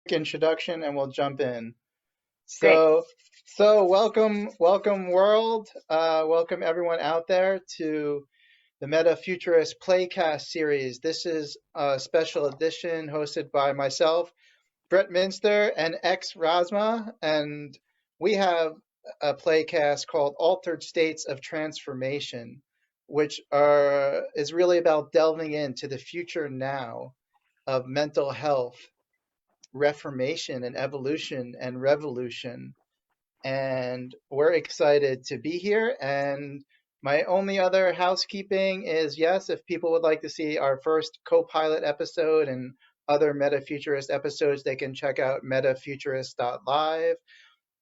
Introduction and we'll jump in. Great. So welcome world. Welcome everyone out there to the Meta Futurist Playcast series. This is a special edition hosted by myself, Brett Minster, and ex Rasma, and we have a playcast called Altered States of Transformation, which is really about delving into the future now of mental health, reformation and evolution and revolution. And we're excited to be here. And my only other housekeeping is yes, if people would like to see our first co pilot episode and other MetaFuturist episodes, they can check out metafuturist.live.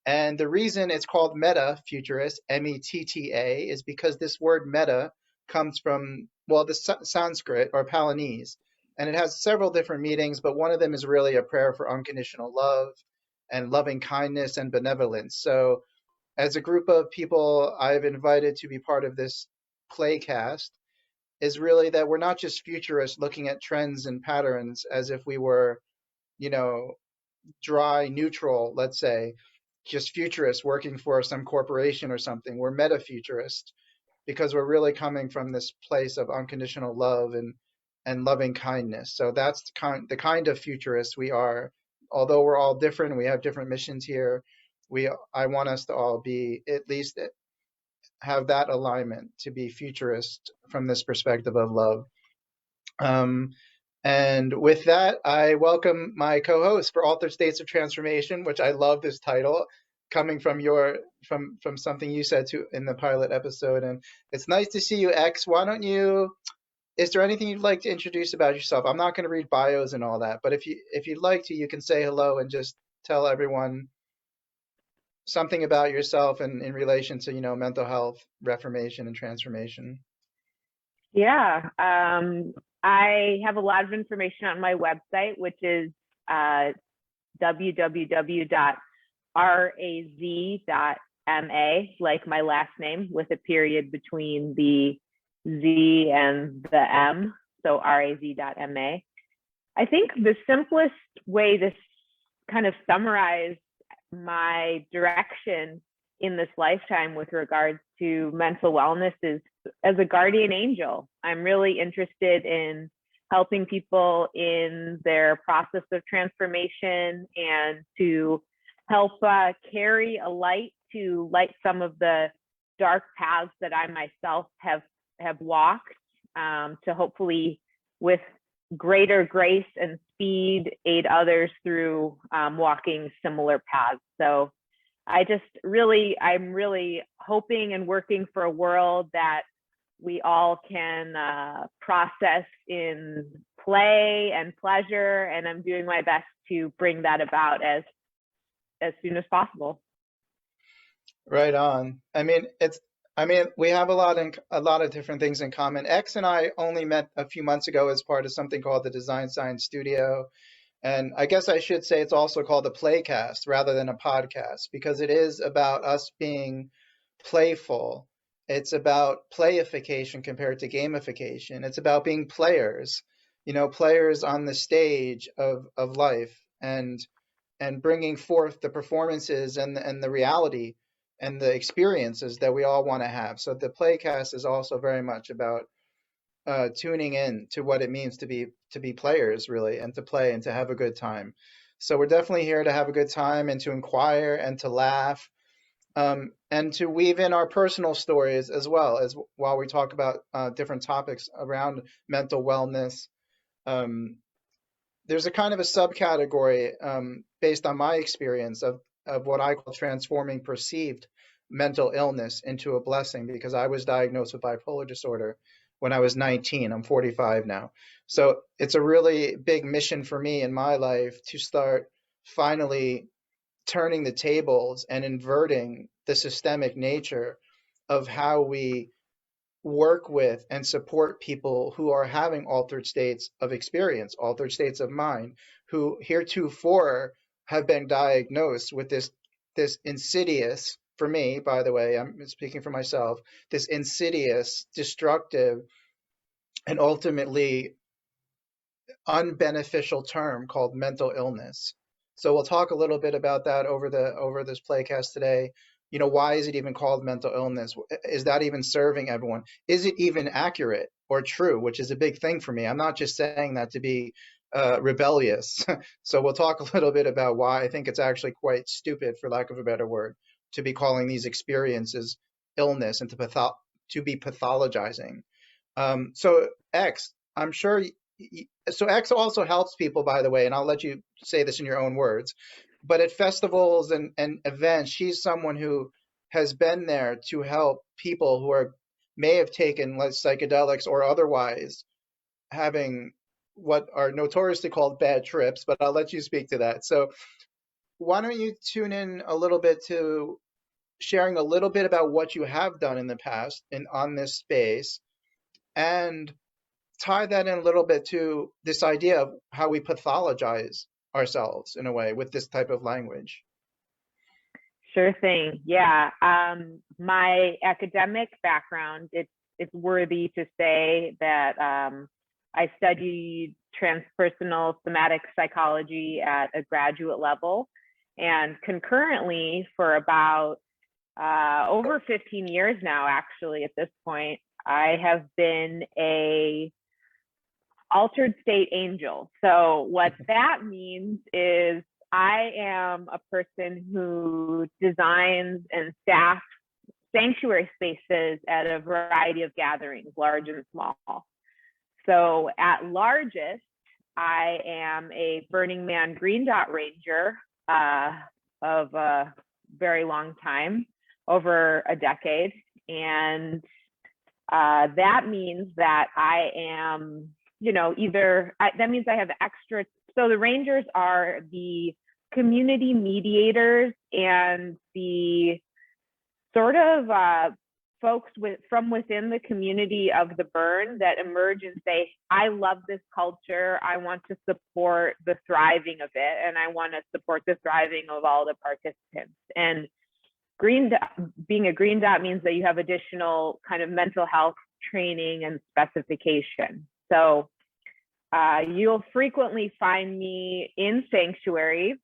And the reason it's called Meta Futurist, METTA, is because this word meta comes from, well, the Sanskrit or Palanese. And it has several different meanings, but one of them is really a prayer for unconditional love and loving kindness and benevolence. So, as a group of people I've invited to be part of this playcast, is really that we're not just futurists looking at trends and patterns as if we were, you know, dry, neutral, let's say, just futurists working for some corporation or something. We're meta futurists because we're really coming from this place of unconditional love and loving kindness. So that's the kind of futurists we are. Although we're all different, we have different missions here. I want us to all be at least have that alignment to be futurist from this perspective of love. Um, and with that, I welcome my co-host for Altered States of Transformation, which I love this title, coming from from something you said to in the pilot episode. And it's nice to see you, X. Why don't you? Is there anything you'd like to introduce about yourself? I'm not going to read bios and all that, but if you'd like to, you can say hello and just tell everyone something about yourself and in relation to mental health, reformation, and transformation. Yeah. I have a lot of information on my website, which is www.raz.ma, like my last name, with a period between the Z and the M. So raz.ma. I think the simplest way to kind of summarize my direction in this lifetime with regards to mental wellness is as a guardian angel. I'm really interested in helping people in their process of transformation and to help carry a light to light some of the dark paths that I myself have walked, to hopefully with greater grace and speed aid others through walking similar paths. So I'm really hoping and working for a world that we all can process in play and pleasure, and I'm doing my best to bring that about as soon as possible. Right on. We have a lot of different things in common. X and I only met a few months ago as part of something called the Design Science Studio. And I guess I should say it's also called a playcast rather than a podcast because it is about us being playful. It's about playification compared to gamification. It's about being players, players on the stage of life and bringing forth the performances and the reality and the experiences that we all want to have. So the playcast is also very much about tuning in to what it means to be players really and to play and to have a good time. So we're definitely here to have a good time and to inquire and to laugh, and to weave in our personal stories as well as while we talk about different topics around mental wellness. Um, there's a kind of a subcategory based on my experience of what I call transforming perceived mental illness into a blessing because I was diagnosed with bipolar disorder when I was 19. I'm 45 now. So it's a really big mission for me in my life to start finally turning the tables and inverting the systemic nature of how we work with and support people who are having altered states of experience, altered states of mind, who heretofore have been diagnosed with this insidious, for me, by the way, I'm speaking for myself, this insidious, destructive, and ultimately unbeneficial term called mental illness. So we'll talk a little bit about that over this playcast today. You know, why is it even called mental illness? Is that even serving everyone? Is it even accurate or true? Which is a big thing for me. I'm not just saying that to be rebellious. So we'll talk a little bit about why I think it's actually quite stupid, for lack of a better word, to be calling these experiences illness and to be pathologizing. So X, I'm sure. So X also helps people, by the way, and I'll let you say this in your own words. But at festivals and events, she's someone who has been there to help people who are may have taken less psychedelics or otherwise having what are notoriously called bad trips. But I'll let you speak to that. So why don't you tune in a little bit to sharing a little bit about what you have done in the past and on this space, and tie that in a little bit to this idea of how we pathologize ourselves in a way with this type of language. Sure thing. Yeah. My academic background, it's worthy to say that I studied transpersonal somatic psychology at a graduate level. And concurrently, for about over 15 years now, actually, at this point, I have been a altered state angel. So what that means is I am a person who designs and staffs sanctuary spaces at a variety of gatherings, large and small. So at largest, I am a Burning Man Green Dot Ranger of a very long time, over a decade. And that means that I am, that means I have extra. So the Rangers are the community mediators and the sort of folks from within the community of the burn that emerge and say, I love this culture. I want to support the thriving of it. And I want to support the thriving of all the participants. And being a green dot means that you have additional kind of mental health training and specification. So you'll frequently find me in sanctuary,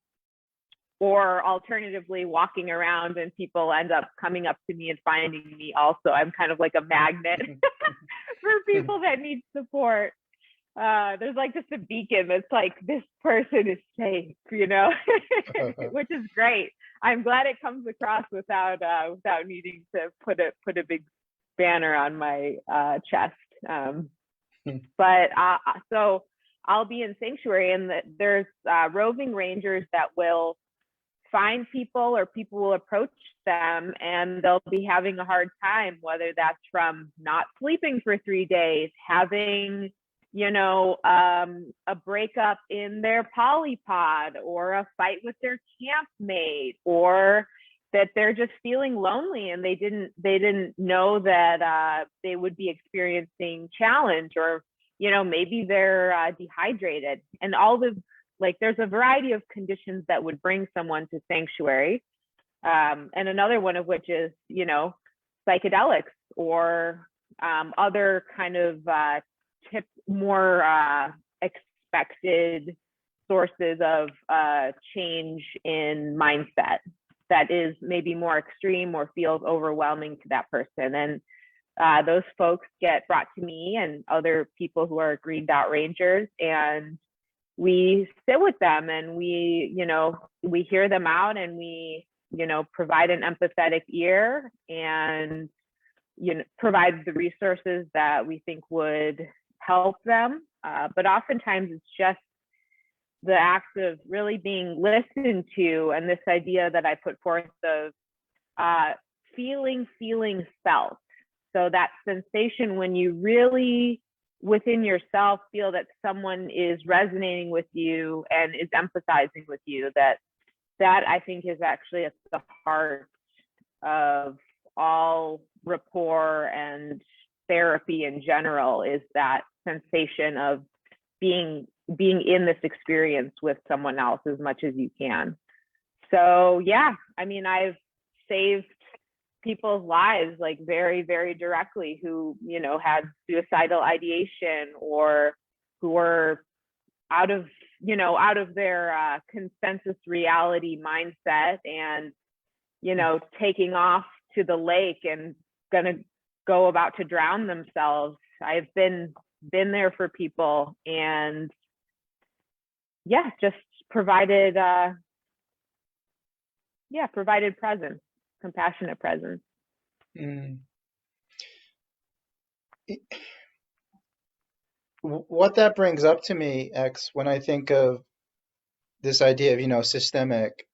or alternatively walking around and people end up coming up to me and finding me also. I'm kind of like a magnet for people that need support. There's like just a beacon that's like, this person is safe, which is great. I'm glad it comes across without needing to put a big banner on my chest. But so I'll be in sanctuary, and there's roving rangers that will find people, or people will approach them and they'll be having a hard time, whether that's from not sleeping for 3 days, having a breakup in their polypod, or a fight with their campmate, or that they're just feeling lonely and they didn't know that they would be experiencing challenge, or maybe they're dehydrated, and all the there's a variety of conditions that would bring someone to sanctuary, and another one of which is psychedelics, or other kind of more expected sources of change in mindset that is maybe more extreme or feels overwhelming to that person. And those folks get brought to me and other people who are Green Dot Rangers, and we sit with them and we hear them out, and we provide an empathetic ear, and provide the resources that we think would help them. But oftentimes it's just the act of really being listened to, and this idea that I put forth of feeling felt. So that sensation when you really within yourself feel that someone is resonating with you and is empathizing with you, that I think is actually at the heart of all rapport and therapy in general, is that sensation of being in this experience with someone else as much as you can. So yeah, I mean, I've saved people's lives like very, very directly, who had suicidal ideation, or who were out of out of their consensus reality mindset and, taking off to the lake and gonna go about to drown themselves. I've been there for people, and just provided presence, compassionate presence. Mm. What that brings up to me, X, when I think of this idea of, systemic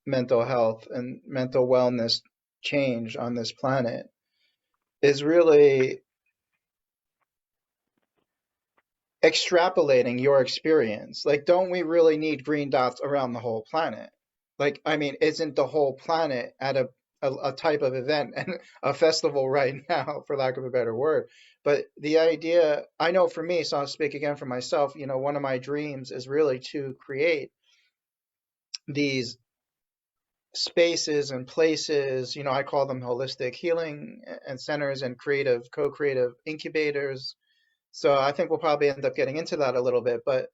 mental health and mental wellness change on this planet, is really extrapolating your experience. Like, don't we really need green dots around the whole planet? Like, I mean, isn't the whole planet at a type of event and a festival right now, for lack of a better word? But the idea, I know for me, so I'll speak again for myself, one of my dreams is really to create these spaces and places, I call them holistic healing and centers and co-creative incubators. So I think we'll probably end up getting into that a little bit, but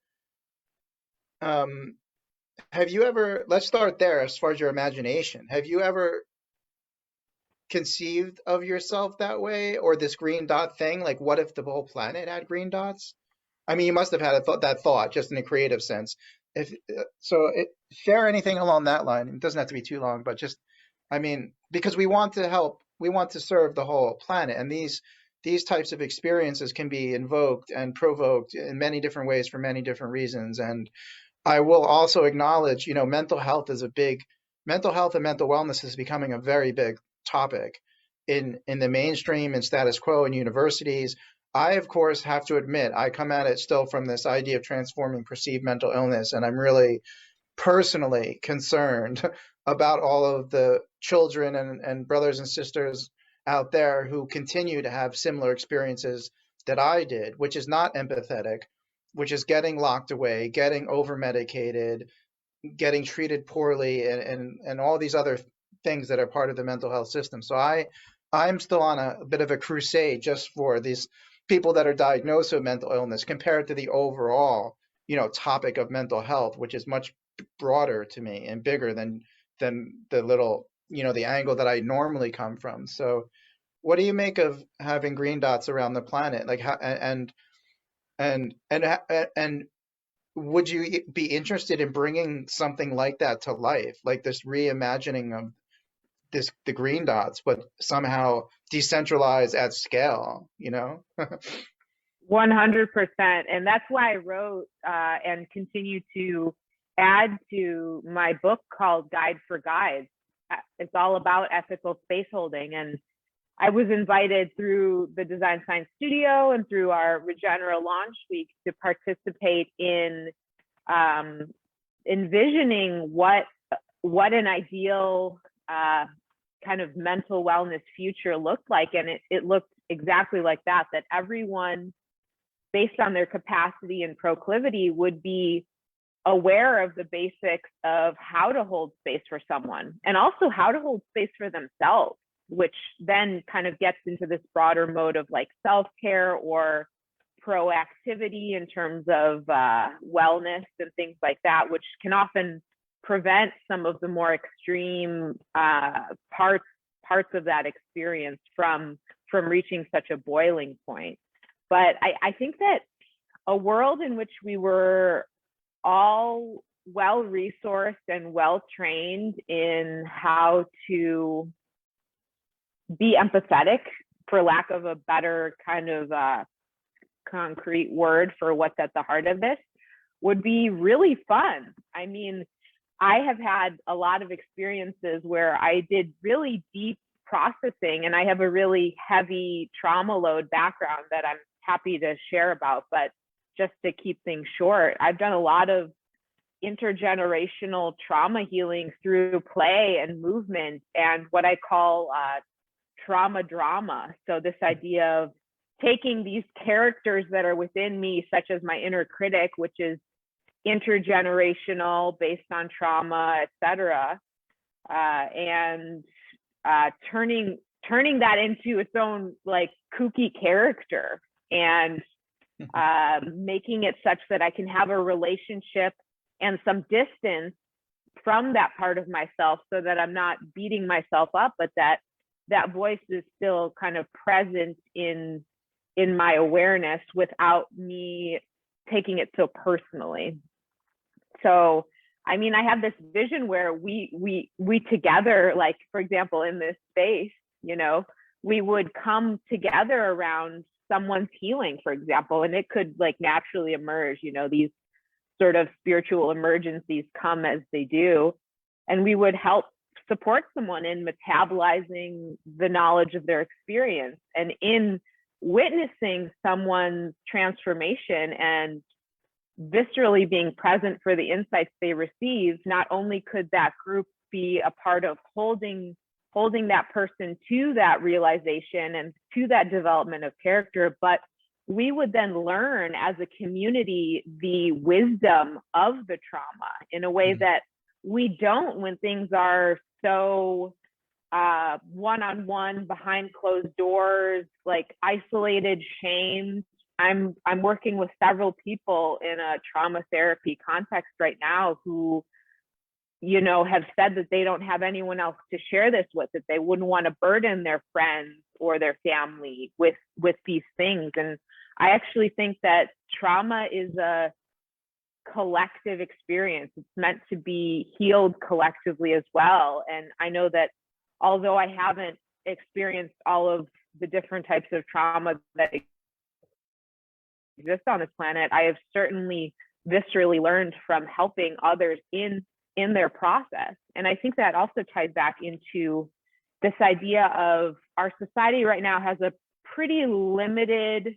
have you ever, let's start there as far as your imagination. Have you ever conceived of yourself that way, or this green dot thing? Like, what if the whole planet had green dots? I mean, you must have had that thought just in a creative sense. If share anything along that line. It doesn't have to be too long, but just, I mean, because we want to help, we want to serve the whole planet, and these types of experiences can be invoked and provoked in many different ways for many different reasons. And I will also acknowledge, mental health and mental wellness is becoming a very big topic in the mainstream and status quo in universities. I, of course, have to admit, I come at it still from this idea of transforming perceived mental illness, and I'm really personally concerned about all of the children and brothers and sisters out there who continue to have similar experiences that I did, which is not empathetic, which is getting locked away, getting over medicated, getting treated poorly, and all these other things that are part of the mental health system. So I'm still on a bit of a crusade just for these people that are diagnosed with mental illness compared to the overall, topic of mental health, which is much broader to me and bigger than the little, the angle that I normally come from. So what do you make of having green dots around the planet? Like, how, and would you be interested in bringing something like that to life, like this reimagining of the green dots, but somehow decentralized at scale, 100%. And that's why I wrote and continue to add to my book called Guide for Guides. It's all about ethical space holding. And I was invited through the Design Science Studio and through our Regenera launch week to participate in envisioning what an ideal kind of mental wellness future looked like. And it looked exactly like that everyone, based on their capacity and proclivity, would be aware of the basics of how to hold space for someone and also how to hold space for themselves, which then kind of gets into this broader mode of like self-care or proactivity in terms of wellness and things like that, which can often prevent some of the more extreme parts of that experience from reaching such a boiling point. But I think that a world in which we were all well-resourced and well-trained in how to be empathetic, for lack of a better kind of concrete word for what's at the heart of this, would be really fun. I mean, I have had a lot of experiences where I did really deep processing, and I have a really heavy trauma load background that I'm happy to share about. But just to keep things short, I've done a lot of intergenerational trauma healing through play and movement and what I call trauma drama. So this idea of taking these characters that are within me, such as my inner critic, which is intergenerational, based on trauma, etc., and turning that into its own like kooky character and making it such that I can have a relationship and some distance from that part of myself, so that I'm not beating myself up, but that voice is still kind of present in my awareness without me taking it so personally. So, I mean, I have this vision where we together, like, for example, in this space, you know, we would come together around someone's healing, for example, and it could like naturally emerge, you know, these sort of spiritual emergencies come as they do, and we would help support someone in metabolizing the knowledge of their experience, and in witnessing someone's transformation and viscerally being present for the insights they received. Not only could that group be a part of holding that person to that realization and to that development of character, but we would then learn as a community the wisdom of the trauma in a way that we don't when things are so one-on-one, behind closed doors, like isolated, shamed. I'm working with several people in a trauma therapy context right now who, you know, have said that they don't have anyone else to share this with, that they wouldn't want to burden their friends or their family with these things. And I actually think that trauma is a collective experience. It's meant to be healed collectively as well. And I know that although I haven't experienced all of the different types of trauma that exist on this planet, I have certainly viscerally learned from helping others in their process. And I think that also ties back into this idea of our society right now has a pretty limited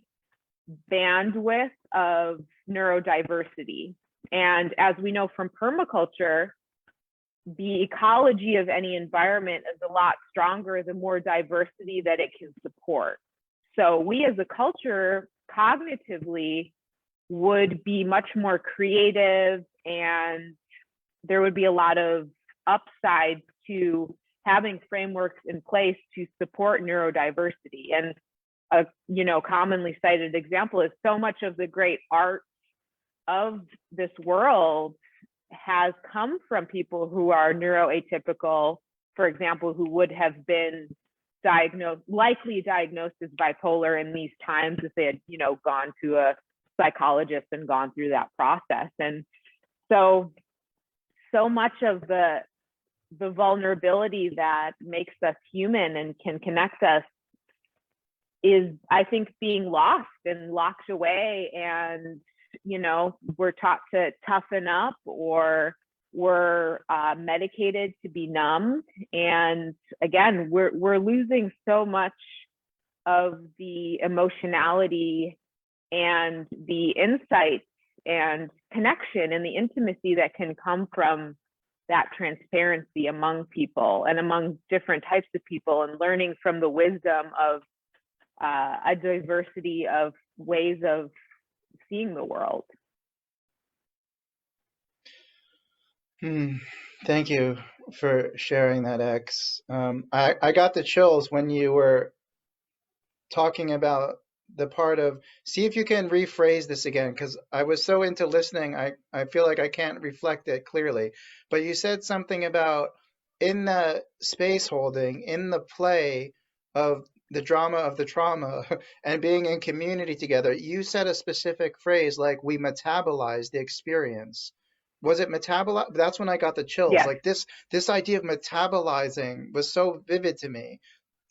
bandwidth of neurodiversity. And as we know from permaculture, the ecology of any environment is a lot stronger the more diversity that it can support. So we as a culture cognitively would be much more creative, and there would be a lot of upside to having frameworks in place to support neurodiversity. And a, you know, commonly cited example is so much of the great art of this world has come from people who are neuroatypical, for example, who would have been likely diagnosed as bipolar in these times if they had, you know, gone to a psychologist and gone through that process. And so much of the vulnerability that makes us human and can connect us is, I think, being lost and locked away. And, you know, we're taught to toughen up, or we're medicated to be numbed. And again, we're losing so much of the emotionality and the insights and connection and the intimacy that can come from that transparency among people and among different types of people, and learning from the wisdom of a diversity of ways of seeing the world. Thank you for sharing that, X. I got the chills when you were talking about the part of, see if you can rephrase this again, because I was so into listening, I feel like I can't reflect it clearly. But you said something about in the space holding, in the play of the drama of the trauma and being in community together, you said a specific phrase like we metabolize the experience. Was it metabolize? That's when I got the chills. Yes. Like this idea of metabolizing was so vivid to me.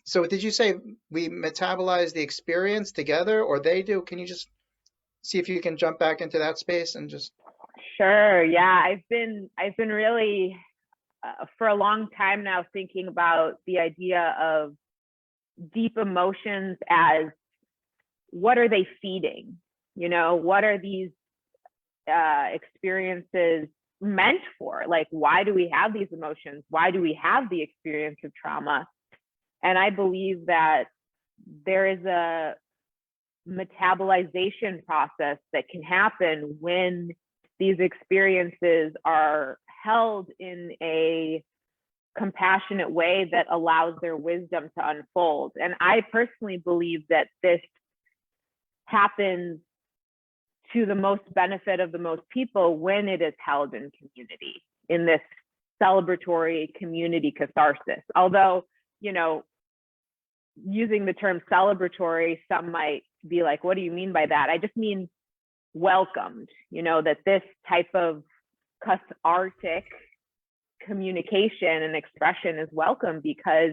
So did you say we metabolize the experience together, or they do? Can you just see if you can jump back into that space and just... Sure. Yeah, I've been really for a long time now thinking about the idea of deep emotions as, what are they feeding? You know, what are these experiences meant for? Like, why do we have these emotions? Why do we have the experience of trauma? And I believe that there is a metabolization process that can happen when these experiences are held in a compassionate way that allows their wisdom to unfold. And I personally believe that this happens to the most benefit of the most people when it is held in community, in this celebratory community catharsis. Although, you know, using the term celebratory, some might be like, what do you mean by that? I just mean welcomed, you know, that this type of cathartic communication and expression is welcome because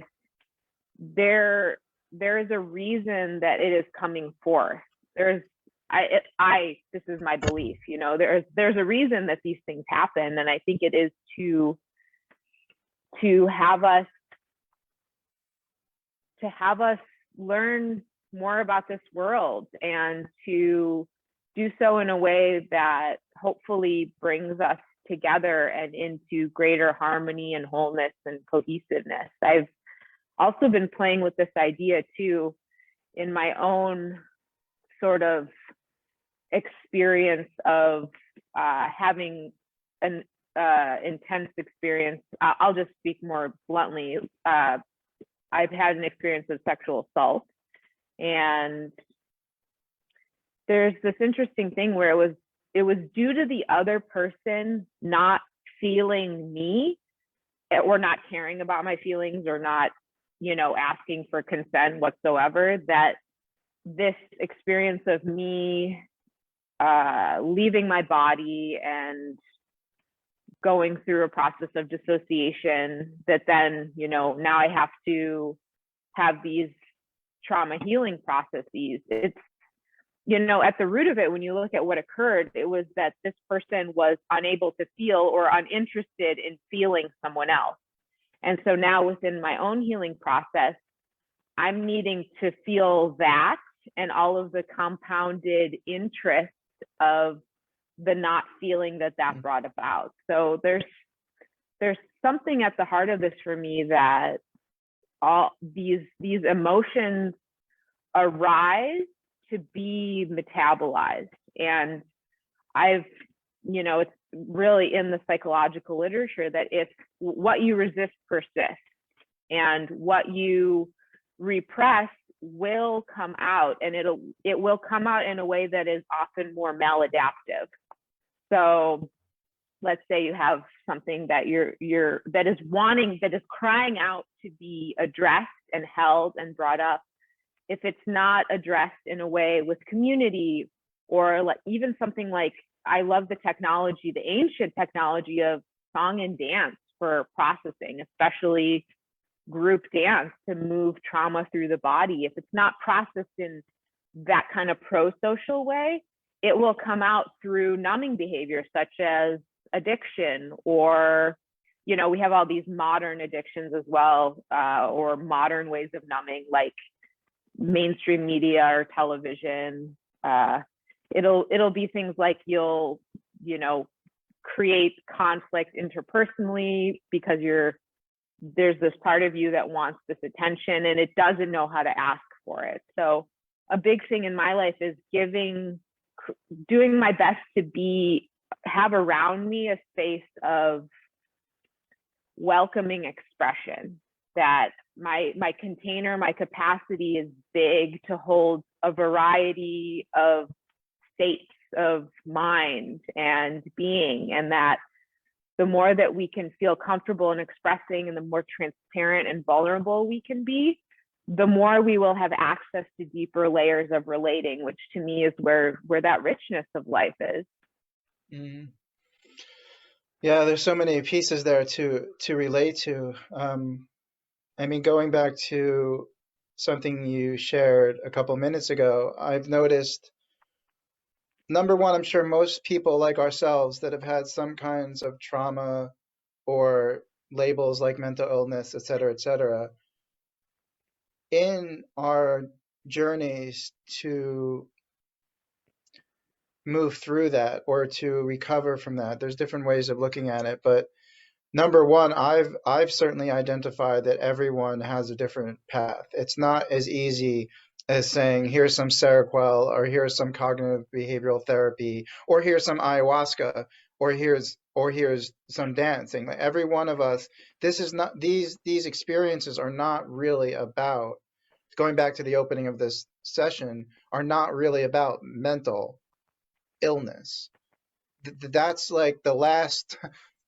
there is a reason that it is coming forth. This is my belief, you know, there's a reason that these things happen. And I think it is to have us learn more about this world, and to do so in a way that hopefully brings us together and into greater harmony and wholeness and cohesiveness. I've also been playing with this idea too in my own sort of experience of having an intense experience. I'll just speak more bluntly. I've had an experience of sexual assault, and there's this interesting thing where it was due to the other person not feeling me, or not caring about my feelings, or not, you know, asking for consent whatsoever, that this experience of me leaving my body and going through a process of dissociation, that then, you know, now I have to have these trauma healing processes. It's, you know, at the root of it, when you look at what occurred, it was that this person was unable to feel, or uninterested in feeling someone else. And so now within my own healing process, I'm needing to feel that, and all of the compounded interest of the not feeling that brought about. So there's something at the heart of this for me, that all these emotions arise to be metabolized. And I've, you know, it's really in the psychological literature that if what you resist persists, and what you repress will come out, and it will come out in a way that is often more maladaptive. So let's say you have something that that is crying out to be addressed and held and brought up. If it's not addressed in a way with community, or like even something like, I love the technology, the ancient technology of song and dance for processing, especially group dance, to move trauma through the body. If it's not processed in that kind of pro-social way, it will come out through numbing behavior, such as addiction, or, you know, we have all these modern addictions as well, or modern ways of numbing, like mainstream media or television. It'll be things like you'll, you know, create conflict interpersonally because there's this part of you that wants this attention, and it doesn't know how to ask for it. So a big thing in my life is doing my best to have around me a space of welcoming expression, that my container, my capacity is big to hold a variety of states of mind and being, and that the more that we can feel comfortable in expressing, and the more transparent and vulnerable we can be, the more we will have access to deeper layers of relating, which to me is where that richness of life is. Mm-hmm. Yeah, there's so many pieces there to relate to. I mean, going back to something you shared a couple minutes ago, I've noticed, number one, I'm sure most people like ourselves that have had some kinds of trauma or labels like mental illness, et cetera, in our journeys to move through that or to recover from that, there's different ways of looking at it. But number one, I've certainly identified that everyone has a different path. It's not as easy as saying, here's some Seroquel, or here's some cognitive behavioral therapy, or here's some ayahuasca, or here's some dancing. Like, every one of us, this is not, these experiences are not really about, going back to the opening of this session, are not really about mental. illness. That's like the last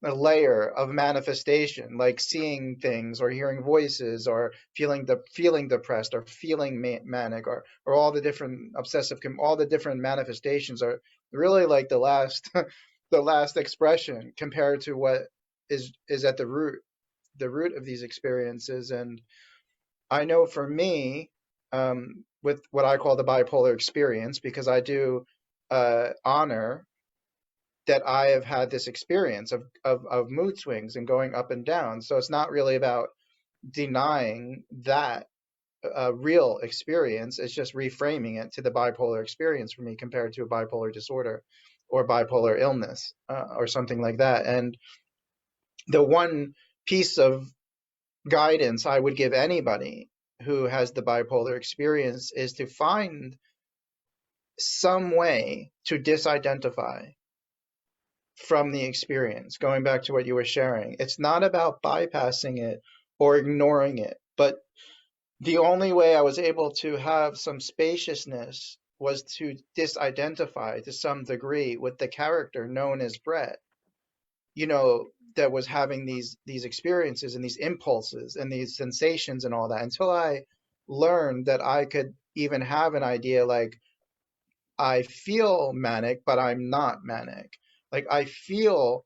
layer of manifestation, like seeing things or hearing voices or feeling depressed or feeling manic or all the different all the different manifestations are really like the last the last expression compared to what is at the root of these experiences. And I know for me, with what I call the bipolar experience, because I do honor that I have had this experience of mood swings and going up and down. So it's not really about denying that real experience. It's just reframing it to the bipolar experience for me compared to a bipolar disorder or bipolar illness or something like that. And the one piece of guidance I would give anybody who has the bipolar experience is to find some way to disidentify from the experience. Going back to what you were sharing, it's not about bypassing it or ignoring it, but the only way I was able to have some spaciousness was to disidentify to some degree with the character known as Brett, you know, that was having these experiences and these impulses and these sensations and all that, until I learned that I could even have an idea like, I feel manic, but I'm not manic. Like I feel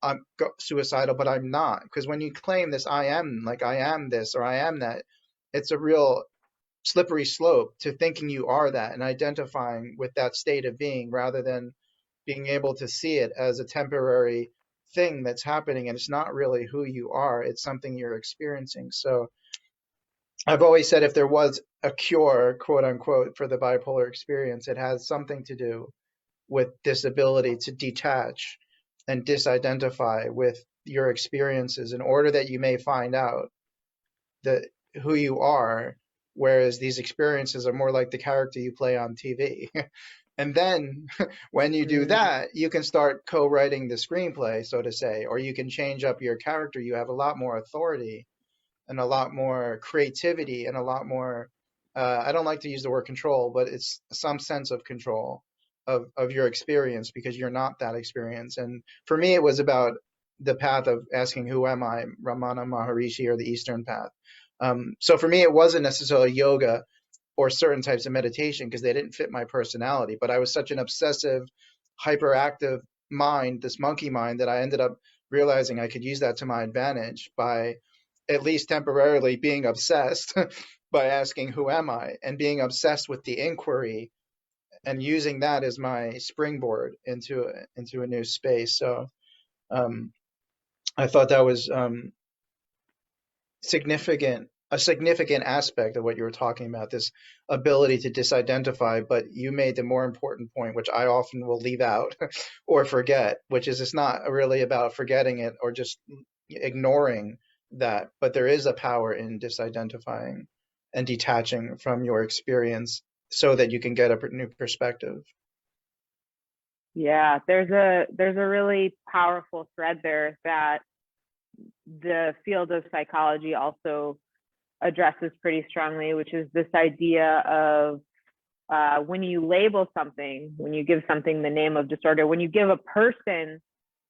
I'm suicidal, but I'm not. Because when you claim this, I am like, I am this or I am that, it's a real slippery slope to thinking you are that and identifying with that state of being rather than being able to see it as a temporary thing that's happening. And it's not really who you are, it's something you're experiencing. So I've always said if there was a cure, quote unquote, for the bipolar experience, it has something to do with this ability to detach and disidentify with your experiences in order that you may find out that who you are, whereas these experiences are more like the character you play on TV. And then when you do that, you can start co-writing the screenplay, so to say, or you can change up your character. You have a lot more authority and a lot more creativity and a lot more, I don't like to use the word control, but it's some sense of control of your experience because you're not that experience. And for me, it was about the path of asking, who am I, Ramana Maharishi, or the Eastern path. So for me, it wasn't necessarily yoga or certain types of meditation because they didn't fit my personality, but I was such an obsessive, hyperactive mind, this monkey mind, that I ended up realizing I could use that to my advantage by at least temporarily being obsessed by asking, who am I, and being obsessed with the inquiry and using that as my springboard into a new space. So I thought that was a significant aspect of what you were talking about, this ability to disidentify. But you made the more important point, which I often will leave out or forget, which is it's not really about forgetting it or just ignoring that, but there is a power in disidentifying and detaching from your experience so that you can get a new perspective. Yeah, there's a really powerful thread there that the field of psychology also addresses pretty strongly, which is this idea of when you label something, when you give something the name of disorder, when you give a person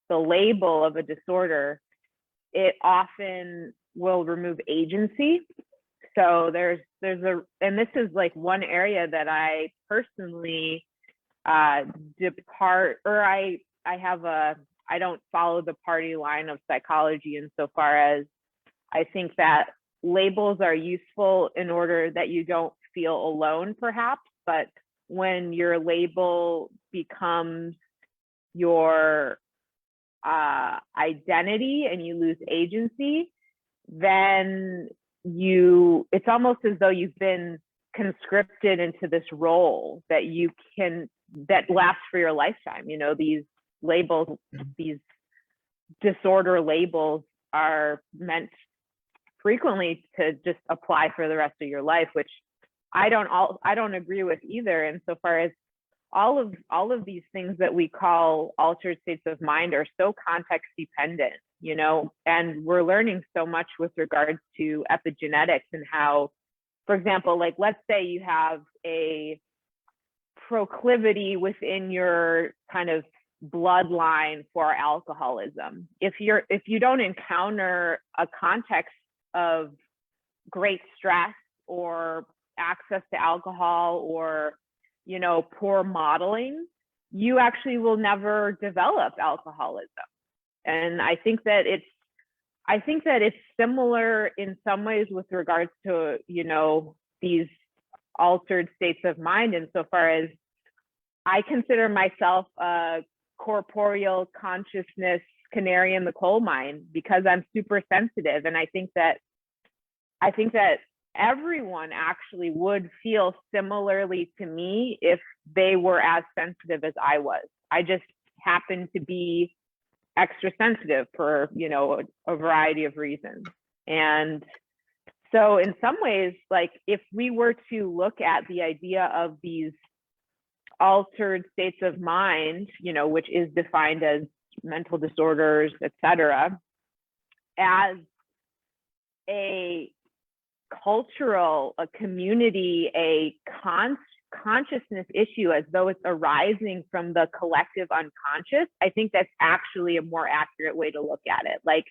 the label of a disorder, it often will remove agency. So and this is like one area that I personally depart, or I don't follow the party line of psychology insofar as I think that labels are useful in order that you don't feel alone, perhaps, but when your label becomes your identity and you lose agency, then it's almost as though you've been conscripted into this role that lasts for your lifetime. You know, these labels, these disorder labels are meant frequently to just apply for the rest of your life, which I don't agree with either, insofar as all of these things that we call altered states of mind are so context dependent, you know, and we're learning so much with regards to epigenetics and how, for example, like let's say you have a proclivity within your kind of bloodline for alcoholism. If you don't encounter a context of great stress or access to alcohol or, you know, poor modeling, you actually will never develop alcoholism. And I think that it's similar in some ways with regards to, you know, these altered states of mind, insofar as I consider myself a corporeal consciousness canary in the coal mine because I'm super sensitive. And I think that everyone actually would feel similarly to me if they were as sensitive as I was. I just happen to be extra sensitive for, you know, a variety of reasons. And so in some ways, like if we were to look at the idea of these altered states of mind, you know, which is defined as mental disorders, etc., as a cultural, a community, a consciousness issue, as though it's arising from the collective unconscious, I think that's actually a more accurate way to look at it. Like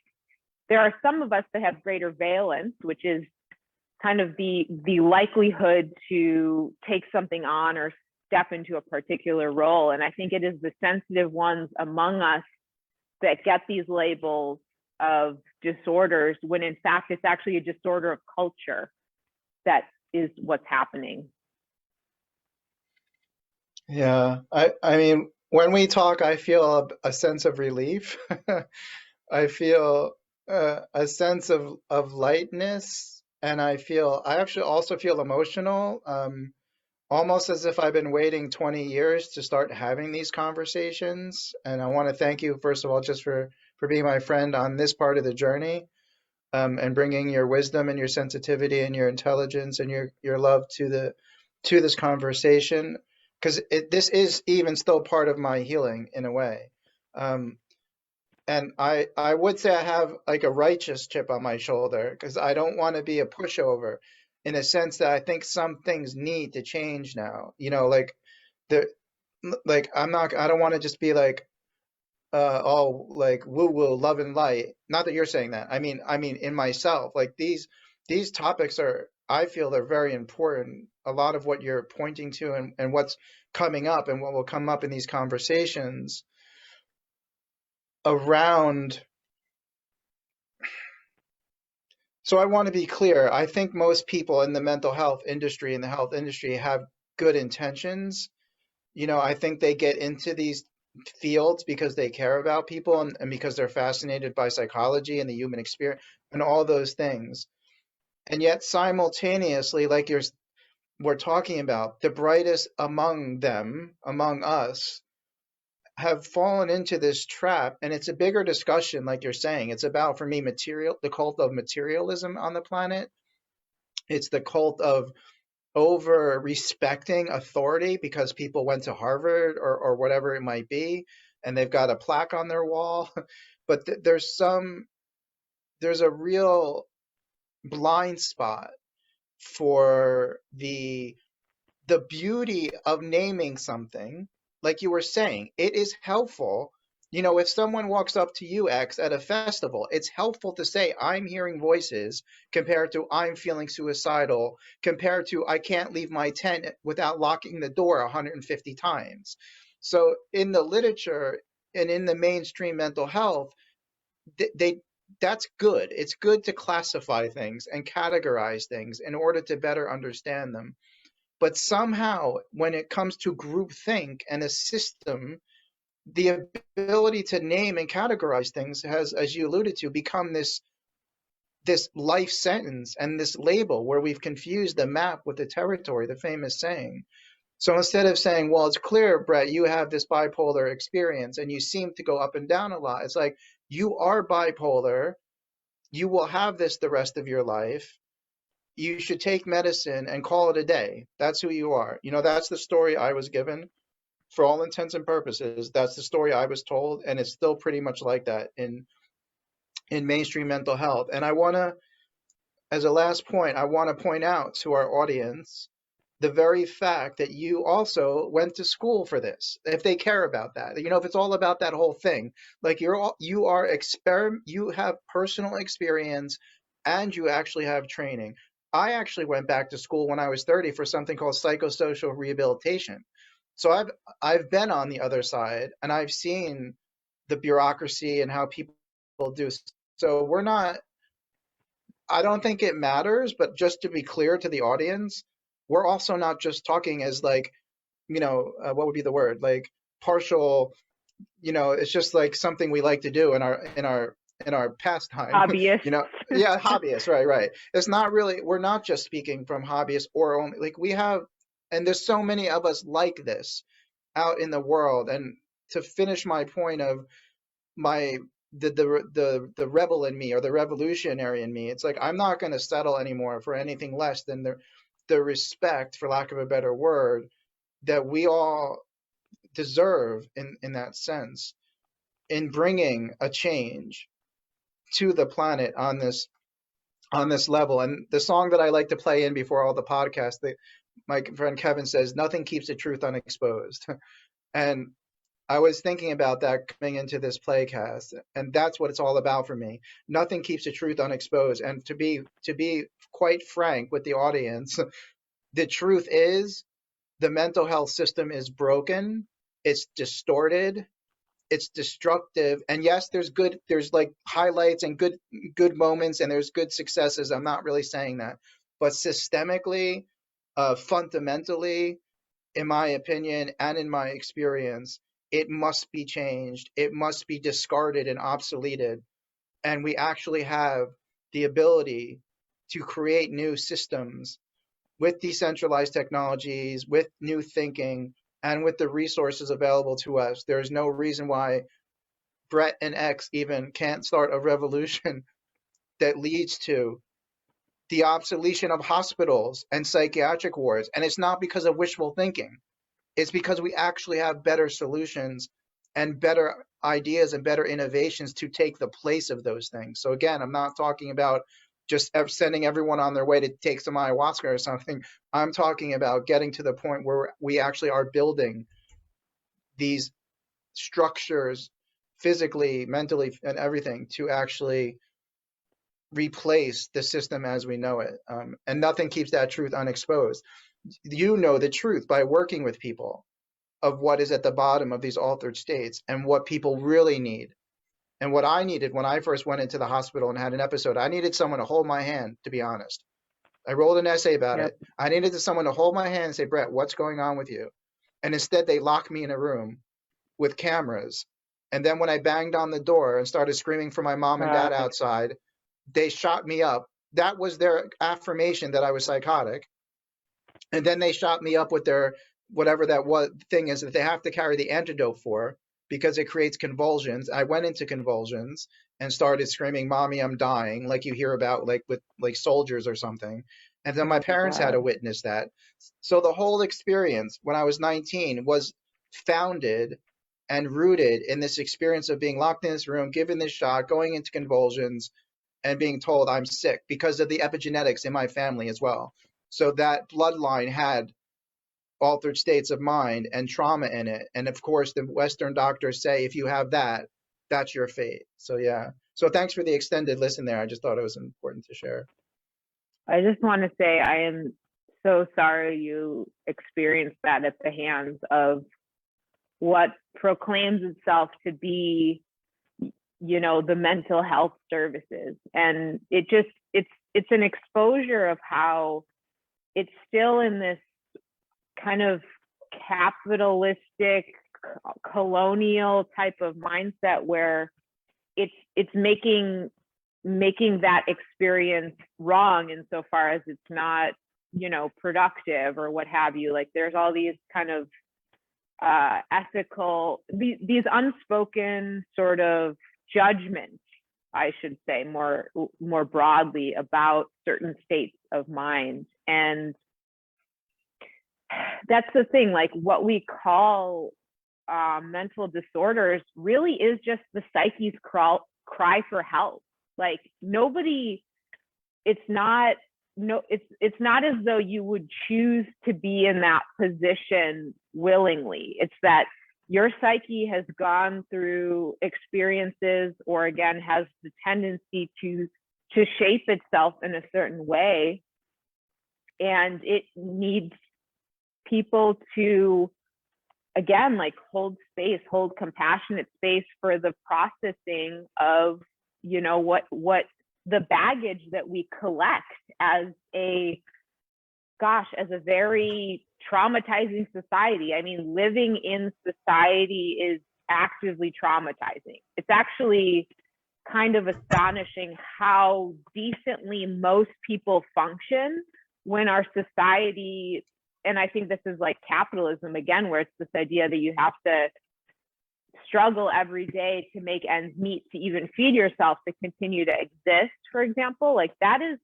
there are some of us that have greater valence, which is kind of the likelihood to take something on or step into a particular role. And I think it is the sensitive ones among us that get these labels of disorders, when in fact it's actually a disorder of culture that is what's happening. Yeah, I mean, when we talk, I feel a sense of relief. I feel a sense of lightness, and I actually also feel emotional, almost as if I've been waiting 20 years to start having these conversations. And I want to thank you, first of all, just for being my friend on this part of the journey, and bringing your wisdom and your sensitivity and your intelligence and your love to this conversation, because this is even still part of my healing in a way. And I would say I have like a righteous chip on my shoulder because I don't want to be a pushover, in a sense that I think some things need to change now. You know, like the like I don't want to just be like all like woo woo love and light. Not that you're saying that. I mean in myself, like these topics are, I feel they're very important. A lot of what you're pointing to and what's coming up and what will come up in these conversations around. So I want to be clear. I think most people in the mental health industry, in the health industry, have good intentions. You know, I think they get into these fields because they care about people and because they're fascinated by psychology and the human experience and all those things. And yet simultaneously, like we're talking about, the brightest among them, among us, have fallen into this trap. And it's a bigger discussion, like you're saying. It's about, for me, the cult of materialism on the planet. It's the cult of over respecting authority because people went to Harvard or whatever it might be, and they've got a plaque on their wall. But there's a real blind spot for the beauty of naming something. Like you were saying, it is helpful. You know, if someone walks up to you, X, at a festival, it's helpful to say, I'm hearing voices, compared to I'm feeling suicidal, compared to I can't leave my tent without locking the door 150 times. So in the literature and in the mainstream mental health, they that's good. It's good to classify things and categorize things in order to better understand them. But somehow, when it comes to groupthink and a system, the ability to name and categorize things has, as you alluded to, become this life sentence and this label where we've confused the map with the territory, the famous saying. So instead of saying, well, it's clear, Brett, you have this bipolar experience and you seem to go up and down a lot. It's like, you are bipolar. You will have this the rest of your life. You should take medicine and call it a day. That's who you are. You know, that's the story I was given. For all intents and purposes, that's the story I was told, and it's still pretty much like that in mainstream mental health. And I want to, as a last point, I want to point out to our audience the very fact that you also went to school for this, if they care about that, if it's all about that whole thing, like you have personal experience and you actually have training. I actually went back to school when I was 30 for something called psychosocial rehabilitation. So I've been on the other side and I've seen the bureaucracy and how people do. So I don't think it matters, but just to be clear to the audience, we're also not just talking as like, what would be the word? Like partial, it's just like something we like to do in our pastime, Hobbyist. Yeah, hobbyists, right, right. It's not really, we're not just speaking from hobbyists or only like we have, and there's so many of us like this out in the world. And to finish my point of my the rebel in me or the revolutionary in me, it's like I'm not going to settle anymore for anything less than the respect, for lack of a better word, that we all deserve in that sense, in bringing a change to the planet on this level. And the song that I like to play in before all the podcasts, my friend Kevin says, "Nothing keeps the truth unexposed." And I was thinking about that coming into this playcast, and that's what it's all about for me. Nothing keeps the truth unexposed. And to be quite frank with the audience, the truth is the mental health system is broken, it's distorted, it's destructive. And yes, there's like highlights and good moments, and there's good successes. I'm not really saying that, but systemically, fundamentally, in my opinion and in my experience, it must be changed. It must be discarded and obsoleted. And we actually have the ability to create new systems with decentralized technologies, with new thinking, and with the resources available to us. There's no reason why Brett and X even can't start a revolution that leads to the obsolescence of hospitals and psychiatric wards. And it's not because of wishful thinking. It's because we actually have better solutions and better ideas and better innovations to take the place of those things. So again, I'm not talking about just sending everyone on their way to take some ayahuasca or something. I'm talking about getting to the point where we actually are building these structures physically, mentally, and everything to actually replace the system as we know it. And nothing keeps that truth unexposed. You know the truth by working with people of what is at the bottom of these altered states and what people really need. And what I needed when I first went into the hospital and had an episode, I needed someone to hold my hand, to be honest. I wrote an essay about Yep. it. I needed someone to hold my hand and say, "Brett, what's going on with you?" And instead, they locked me in a room with cameras. And then when I banged on the door and started screaming for my mom and dad outside, they shot me up. That was their affirmation that I was psychotic. And then they shot me up with their whatever that thing is that they have to carry the antidote for, because it creates convulsions. I went into convulsions and started screaming, "Mommy, I'm dying," like you hear about like with like soldiers or something. And then my parents had to witness that. So the whole experience when I was 19 was founded and rooted in this experience of being locked in this room, given this shot, going into convulsions, and being told I'm sick because of the epigenetics in my family as well. So that bloodline had altered states of mind and trauma in it. And of course, the Western doctors say if you have that, that's your fate. So yeah. So thanks for the extended listen there. I just thought it was important to share. I just want to say I am so sorry you experienced that at the hands of what proclaims itself to be, the mental health services. And it's an exposure of how it's still in this kind of capitalistic colonial type of mindset where it's making that experience wrong insofar as it's not productive or what have you. Like there's all these kind of ethical, these unspoken sort of judgments, I should say more broadly, about certain states of mind. And that's the thing, like what we call mental disorders really is just the psyche's cry for help. Like nobody, it's not no, it's not as though you would choose to be in that position willingly. It's that your psyche has gone through experiences, or again has the tendency to shape itself in a certain way, and it needs people to, again, like hold space, hold compassionate space for the processing of, you know, what the baggage that we collect as a very traumatizing society. I mean, living in society is actively traumatizing. It's actually kind of astonishing how decently most people function when our society, and I think this is like capitalism again, where it's this idea that you have to struggle every day to make ends meet, to even feed yourself, to continue to exist, for example. Like that is,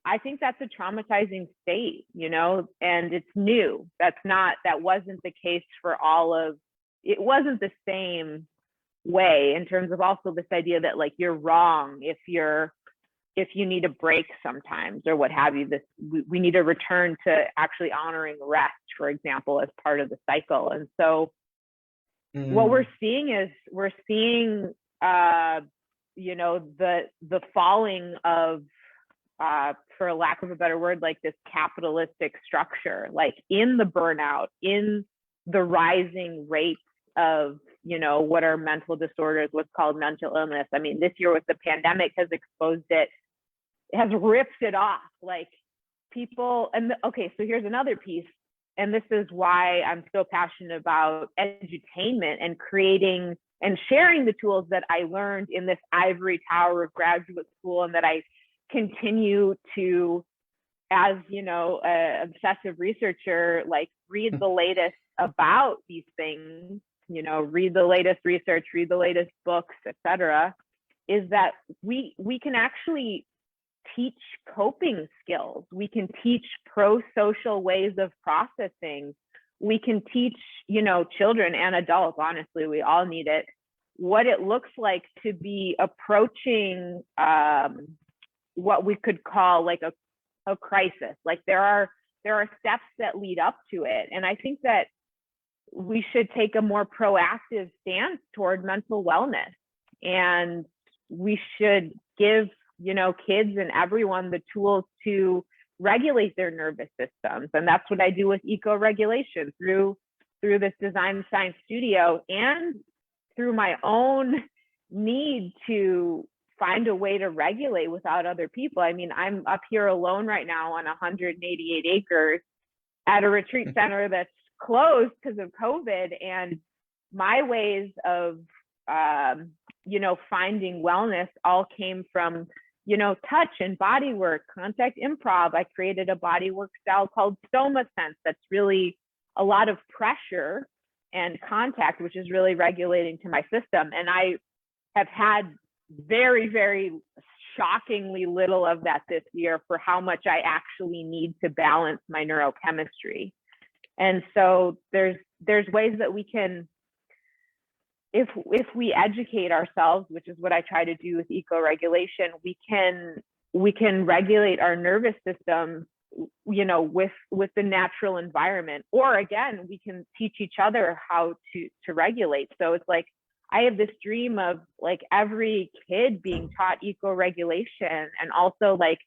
I think that's a traumatizing state, you know, and it's new. That wasn't the case for it wasn't the same way in terms of also this idea that like you're wrong if you need a break sometimes or what have you. We need to return to actually honoring rest, for example, as part of the cycle. And so what we're seeing is you know, the falling of for lack of a better word, like this capitalistic structure, like in the burnout, in the rising rates of, you know, what are mental disorders, what's called mental illness. I mean, this year with the pandemic has exposed it, has ripped it off. Like people, and okay, so here's another piece, and this is why I'm so passionate about edutainment and creating and sharing the tools that I learned in this ivory tower of graduate school, and that I continue to, as you know, an obsessive researcher, like read the latest about these things, you know, read the latest research, read the latest books, etc., is that we can actually teach coping skills. We can teach pro-social ways of processing. We can teach, you know, children and adults, honestly, we all need it, what it looks like to be approaching what we could call like a crisis. Like there are steps that lead up to it. And I think that we should take a more proactive stance toward mental wellness. And we should give, you know, kids and everyone the tools to regulate their nervous systems. And that's what I do with eco-regulation through this design science studio, and through my own need to find a way to regulate without other people. I mean, I'm up here alone right now on 188 acres at a retreat center that's closed because of COVID. And my ways of, you know, finding wellness all came from, you know, touch and body work, contact improv. I created a body work style called Soma Sense that's really a lot of pressure and contact, which is really regulating to my system. And I have had very, very shockingly little of that this year for how much I actually need to balance my neurochemistry. And so there's ways that we can, if we educate ourselves, which is what I try to do with eco-regulation, we can regulate our nervous system, you know, with the natural environment. Or again, we can teach each other how to regulate. So it's like, I have this dream of like every kid being taught eco-regulation. And also like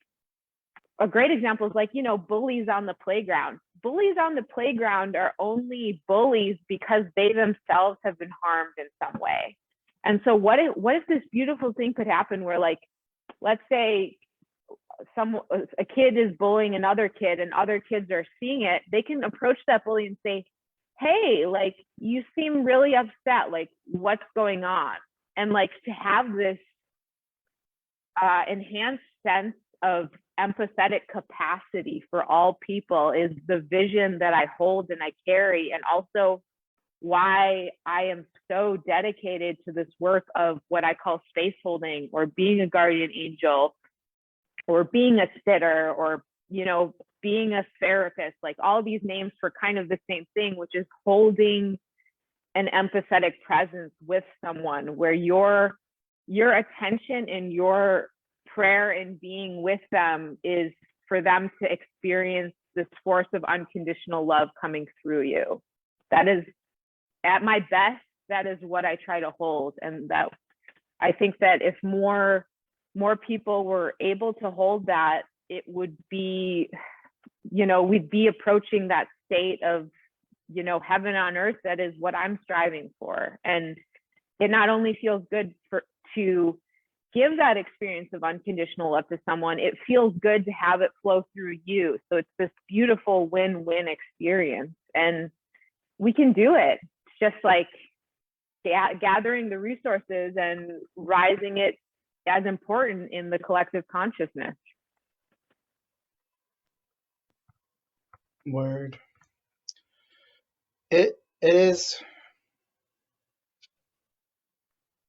a great example is like, you know, bullies on the playground. Bullies on the playground are only bullies because they themselves have been harmed in some way. And so what if this beautiful thing could happen where, like, let's say a kid is bullying another kid and other kids are seeing it, they can approach that bully and say, hey, like, you seem really upset, like, what's going on? And like to have this enhanced sense of empathetic capacity for all people is the vision that I hold and I carry, and also why I am so dedicated to this work of what I call space holding, or being a guardian angel, or being a sitter, or, you know, being a therapist, like all these names for kind of the same thing, which is holding an empathetic presence with someone where your attention and your prayer and being with them is for them to experience this force of unconditional love coming through you. That is, at my best, that is what I try to hold. And that, I think that if more people were able to hold that, it would be, we'd be approaching that state of, heaven on earth. That is what I'm striving for. And it not only feels good to give that experience of unconditional love to someone, it feels good to have it flow through you. So it's this beautiful win-win experience, and we can do it. It's just like gathering the resources and rising it as important in the collective consciousness. Word. It is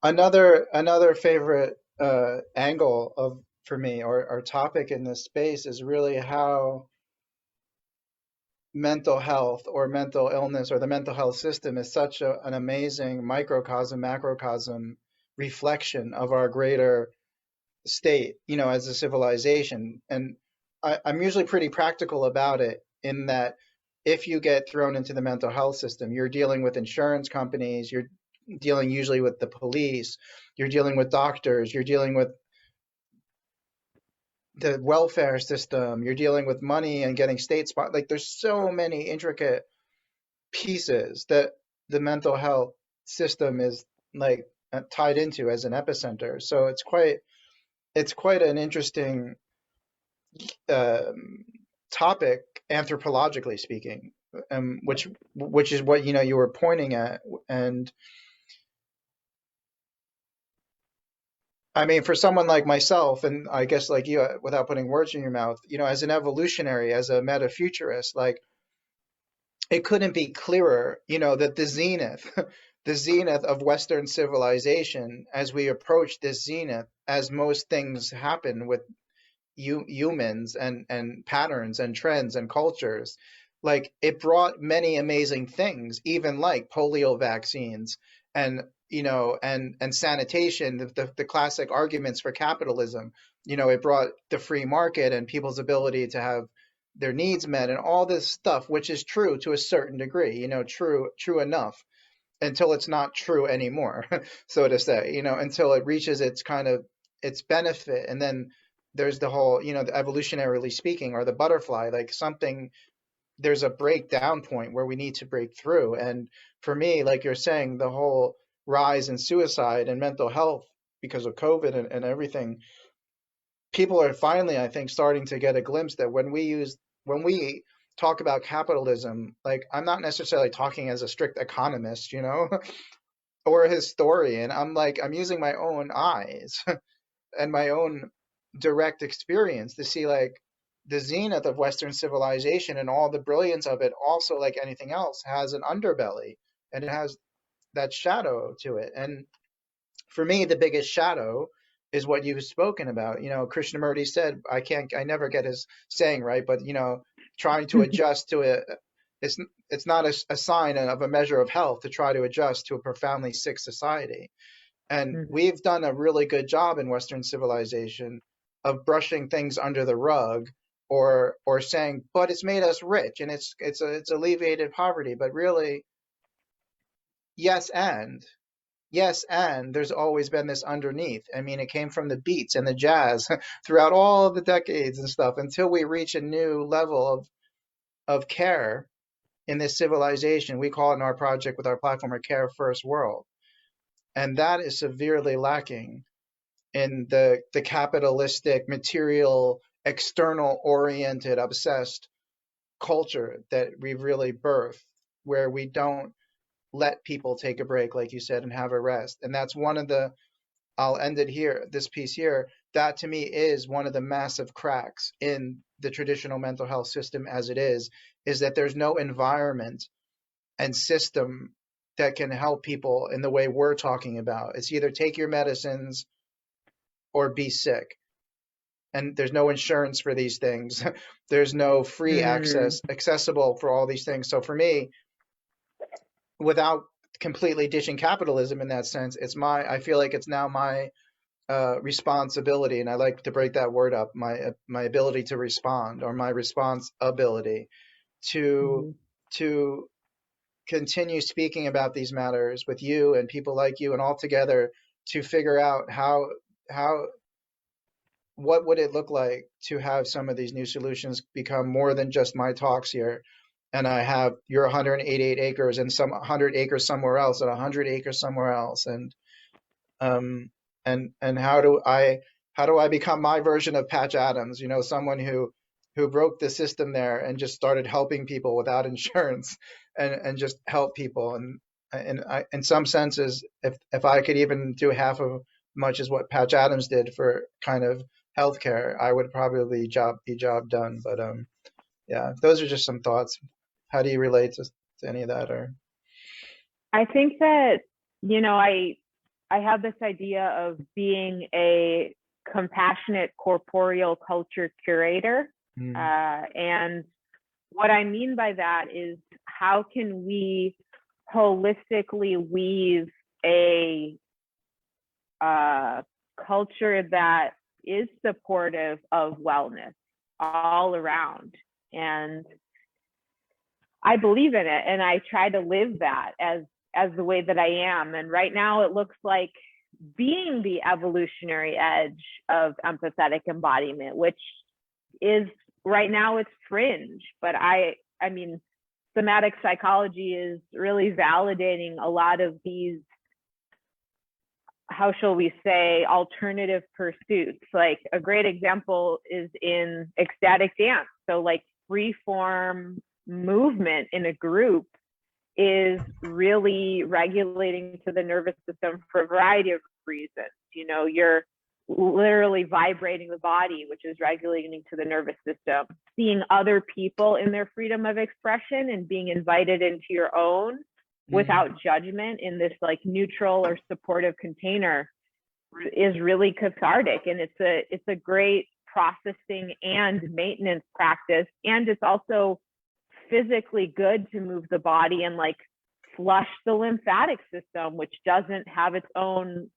another favorite angle for me, or topic in this space, is really how mental health or mental illness or the mental health system is such an amazing microcosm, macrocosm reflection of our greater state, as a civilization. And I'm usually pretty practical about it, in that if you get thrown into the mental health system, you're dealing with insurance companies, you're dealing usually with the police, you're dealing with doctors, you're dealing with the welfare system, you're dealing with money and getting state spot. Like, there's so many intricate pieces that the mental health system is like tied into as an epicenter. So it's quite an interesting topic, anthropologically speaking, which is what you were pointing at. And I mean, for someone like myself, and I guess like you, without putting words in your mouth, as an evolutionary, as a metafuturist, like, it couldn't be clearer, that the zenith, the zenith of Western civilization, as we approach this zenith, as most things happen with humans and patterns and trends and cultures, like, it brought many amazing things, even like polio vaccines and and sanitation, the classic arguments for capitalism. It brought the free market and people's ability to have their needs met and all this stuff, which is true to a certain degree, true enough until it's not true anymore, so to say, until it reaches its kind of its benefit. And then there's the whole, the evolutionarily speaking, or the butterfly, like something, there's a breakdown point where we need to break through. And for me, like you're saying, the whole rise in suicide and mental health because of COVID and everything, people are finally, I think, starting to get a glimpse that when we talk about capitalism, like, I'm not necessarily talking as a strict economist, or a historian. I'm using my own eyes and my own direct experience to see, like, the zenith of Western civilization and all the brilliance of it, also, like anything else, has an underbelly, and it has that shadow to it. And for me, the biggest shadow is what you've spoken about. Krishnamurti said, I never get his saying right, but trying to adjust to it, it's not a sign of a measure of health to try to adjust to a profoundly sick society. And we've done a really good job in Western civilization of brushing things under the rug, or saying, but it's made us rich and it's alleviated poverty. But really, yes, and there's always been this underneath. I mean, it came from the beats and the jazz throughout all the decades and stuff, until we reach a new level of care in this civilization. We call it in our project with our platform a Care First world. And that is severely lacking in the capitalistic, material, external oriented, obsessed culture that we've really birthed, where we don't let people take a break, like you said, and have a rest. And that's one of the, I'll end it here, this piece here, that to me is one of the massive cracks in the traditional mental health system as it is that there's no environment and system that can help people in the way we're talking about. It's either take your medicines or be sick. And there's no insurance for these things. There's no free accessible for all these things. So for me, without completely ditching capitalism in that sense, I feel like it's now my responsibility, and I like to break that word up, my ability to respond, or my response ability to Mhm. to continue speaking about these matters with you and people like you and all together to figure out how what would it look like to have some of these new solutions become more than just my talks here, and I have your 188 acres and some 100 acres somewhere else and 100 acres somewhere else, um and how do I become my version of Patch Adams, someone who broke the system there and just started helping people without insurance, and just help people, and in some senses, if I could even do half of much as what Patch Adams did for kind of healthcare, I would probably job done. But yeah, those are just some thoughts. How do you relate to any of that? Or I think that, I have this idea of being a compassionate corporeal culture curator. mm, And what I mean by that is, how can we holistically weave a culture that is supportive of wellness all around? And I believe in it, and I try to live that as the way that I am. And right now it looks like being the evolutionary edge of empathetic embodiment, which is, right now it's fringe, but I mean, somatic psychology is really validating a lot of these, how shall we say, alternative pursuits. Like, a great example is in ecstatic dance. So like, free form movement in a group is really regulating to the nervous system for a variety of reasons. You're literally vibrating the body, which is regulating to the nervous system. Seeing other people in their freedom of expression and being invited into your own mm, without judgment in this like neutral or supportive container is really cathartic. And it's a great processing and maintenance practice. And it's also physically good to move the body and like flush the lymphatic system, which doesn't have its own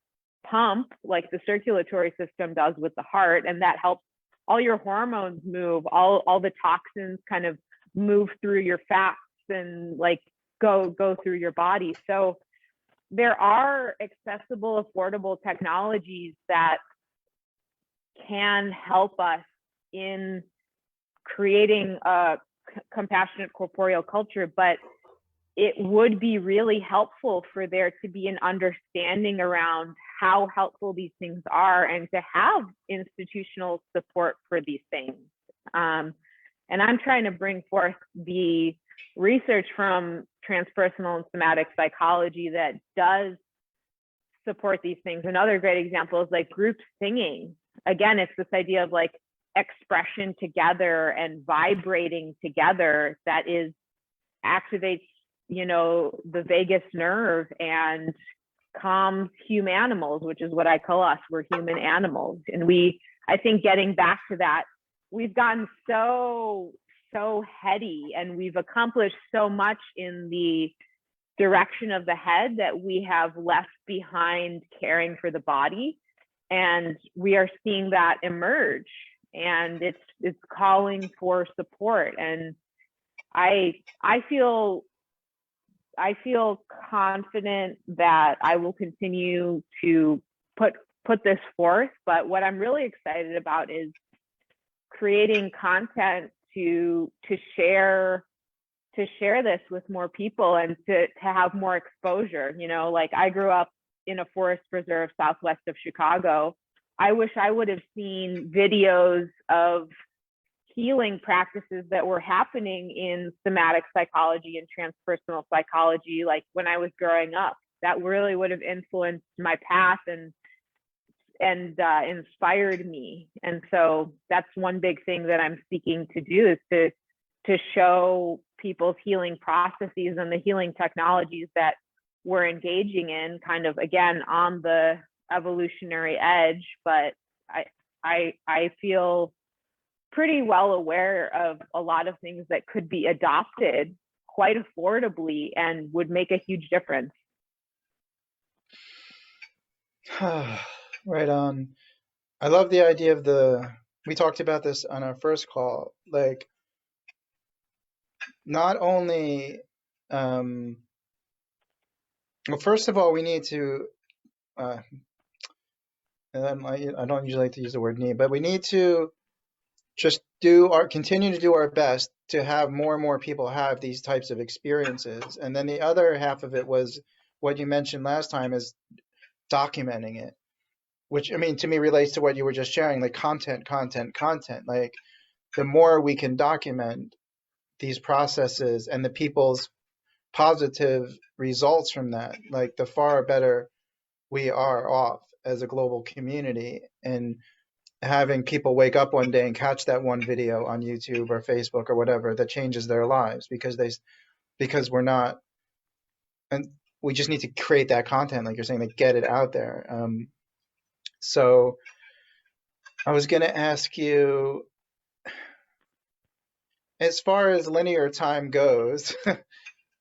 pump like the circulatory system does with the heart. And that helps all your hormones move, all the toxins kind of move through your fats and like go through your body. So there are accessible, affordable technologies that can help us in creating a compassionate corporeal culture, but it would be really helpful for there to be an understanding around how helpful these things are, and to have institutional support for these things. And I'm trying to bring forth the research from transpersonal and somatic psychology that does support these things. Another great example is like group singing. Again, it's this idea of like expression together and vibrating together that activates the vagus nerve and calms humanimals, which is what I call us. We're human animals. And I think getting back to that, we've gotten so heady, and we've accomplished so much in the direction of the head that we have left behind caring for the body. And we are seeing that emerge, and it's calling for support. And I feel confident that I will continue to put this forth. But what I'm really excited about is creating content to share this with more people, and to have more exposure. Like, I grew up in a forest preserve southwest of Chicago. I wish I would have seen videos of healing practices that were happening in somatic psychology and transpersonal psychology, like when I was growing up. That really would have influenced my path and inspired me. And so that's one big thing that I'm seeking to do, is to show people's healing processes and the healing technologies that we're engaging in, kind of, again, on the evolutionary edge. But I feel pretty well aware of a lot of things that could be adopted quite affordably and would make a huge difference. Right on. I love the idea of we talked about this on our first call, like not only, um, well, first of all, we need to, uh, and I don't usually like to use the word need, but we need to just continue to do our best to have more and more people have these types of experiences. And then the other half of it was what you mentioned last time is documenting it, which I mean to me relates to what you were just sharing, like content. Like the more we can document these processes and the people's positive results from that, like the far better we are off as a global community. And having people wake up one day and catch that one video on YouTube or Facebook or whatever that changes their lives because we're not, and we just need to create that content, like you're saying, like get it out there. So I was going to ask you, as far as linear time goes,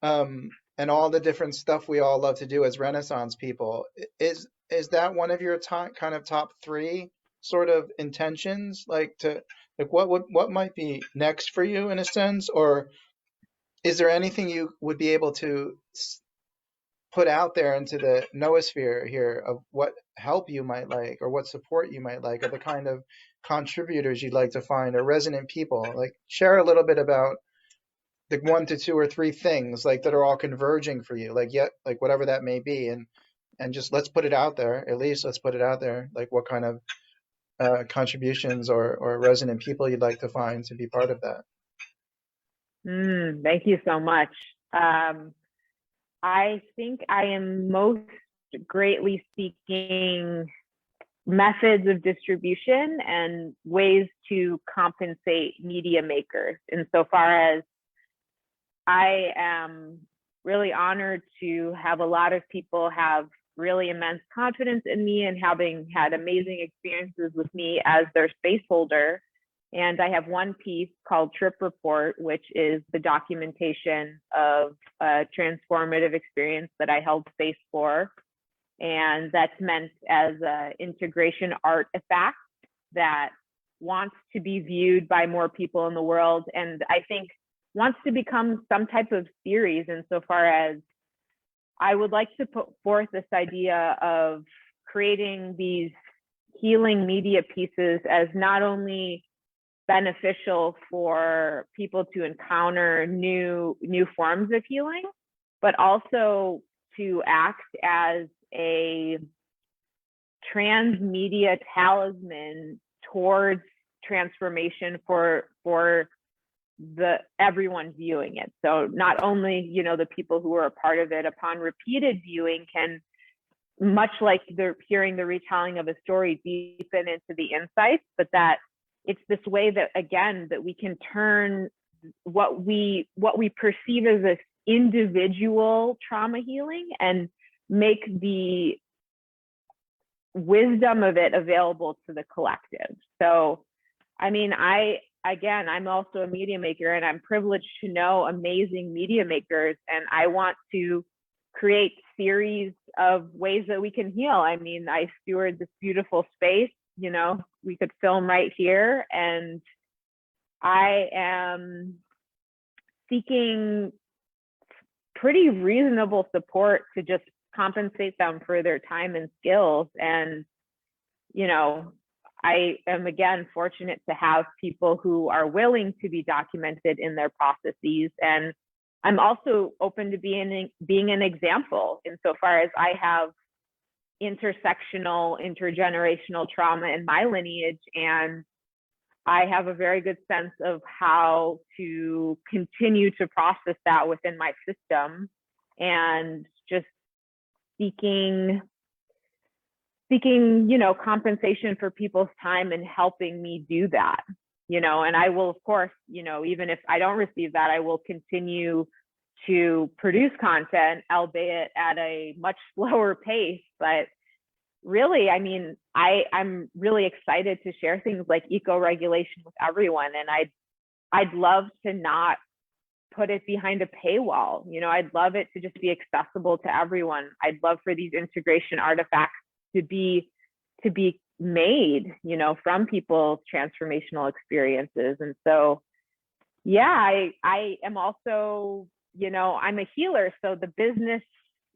and all the different stuff we all love to do as Renaissance people, is that one of your kind of top three sort of intentions? Like what might be next for you in a sense, or is there anything you would be able to put out there into the noosphere here of what help you might like, or what support you might like, or the kind of contributors you'd like to find, or resonant people? Like share a little bit about the one to two or three things like that are all converging for you, like yet like whatever that may be, and just let's put it out there. At least let's put it out there, like what kind of contributions or resonant people you'd like to find to be part of that. Thank you so much. I think I am most greatly seeking methods of distribution and ways to compensate media makers, insofar as I am really honored to have a lot of people have really immense confidence in me and having had amazing experiences with me as their space holder. And I have one piece called Trip Report, which is the documentation of a transformative experience that I held space for. And that's meant as an integration artifact that wants to be viewed by more people in the world. And I think wants to become some type of series, insofar as I would like to put forth this idea of creating these healing media pieces as not only beneficial for people to encounter new forms of healing, but also to act as a transmedia talisman towards transformation for everyone viewing it. So not only, the people who are a part of it upon repeated viewing can, much like they're hearing the retelling of a story, deepen into the insights, but that it's this way that, again, that we can turn what we perceive as this individual trauma healing and make the wisdom of it available to the collective. So, I mean, I'm also a media maker, and I'm privileged to know amazing media makers, and I want to create series of ways that we can heal. I mean, I steward this beautiful space, we could film right here, and I am seeking pretty reasonable support to just compensate them for their time and skills. And, I am, again, fortunate to have people who are willing to be documented in their processes. And I'm also open to being an example, insofar as I have intersectional, intergenerational trauma in my lineage. And I have a very good sense of how to continue to process that within my system, and just seeking, compensation for people's time and helping me do that, and I will, of course, even if I don't receive that, I will continue to produce content, albeit at a much slower pace. But really, I mean, I'm really excited to share things like eco-regulation with everyone. And I'd love to not put it behind a paywall. I'd love it to just be accessible to everyone. I'd love for these integration artifacts to to be made, from people's transformational experiences. And so, yeah, I am also, I'm a healer. So the business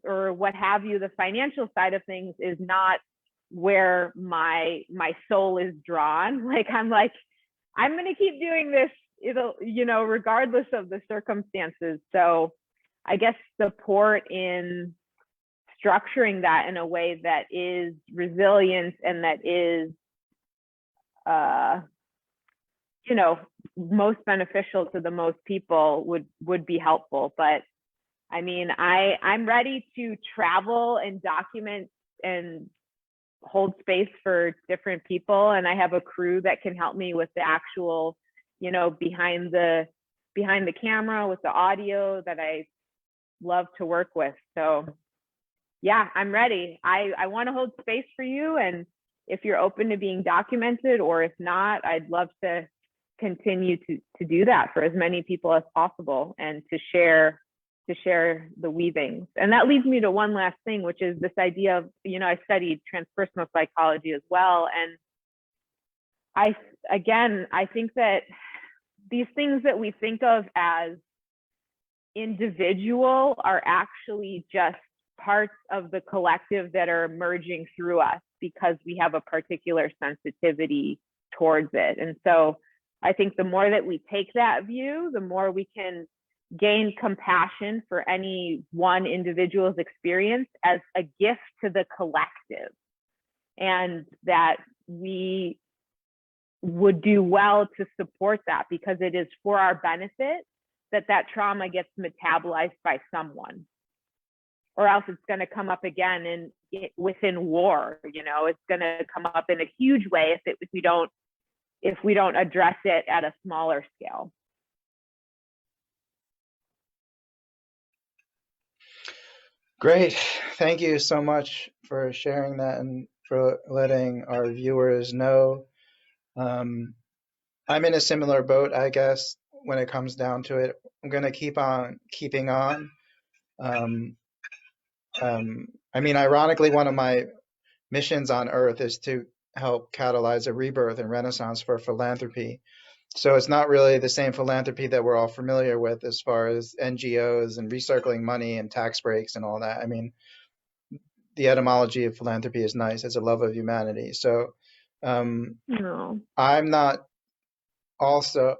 or what have you, the financial side of things is not where my soul is drawn. I'm going to keep doing this, regardless of the circumstances. So I guess support in structuring that in a way that is resilient and that is, most beneficial to the most people would be helpful. But I mean, I'm ready to travel and document and hold space for different people. And I have a crew that can help me with the actual, behind the camera with the audio that I love to work with. So yeah, I'm ready. I want to hold space for you. And if you're open to being documented, or if not, I'd love to continue to do that for as many people as possible and to share the weavings. And that leads me to one last thing, which is this idea of, I studied transpersonal psychology as well. And I think that these things that we think of as individual are actually just parts of the collective that are emerging through us because we have a particular sensitivity towards it. And so I think the more that we take that view, the more we can gain compassion for any one individual's experience as a gift to the collective, and that we would do well to support that because it is for our benefit that trauma gets metabolized by someone, or else it's going to come up again within war. It's going to come up in a huge way if we don't address it at a smaller scale. Great. Thank you so much for sharing that and for letting our viewers know. I'm in a similar boat, I guess, when it comes down to it. I'm going to keep on keeping on. Ironically, one of my missions on Earth is to help catalyze a rebirth and renaissance for philanthropy. So it's not really the same philanthropy that we're all familiar with as far as NGOs and recycling money and tax breaks and all that. I mean, the etymology of philanthropy is nice. It's a love of humanity. So No. I'm not also,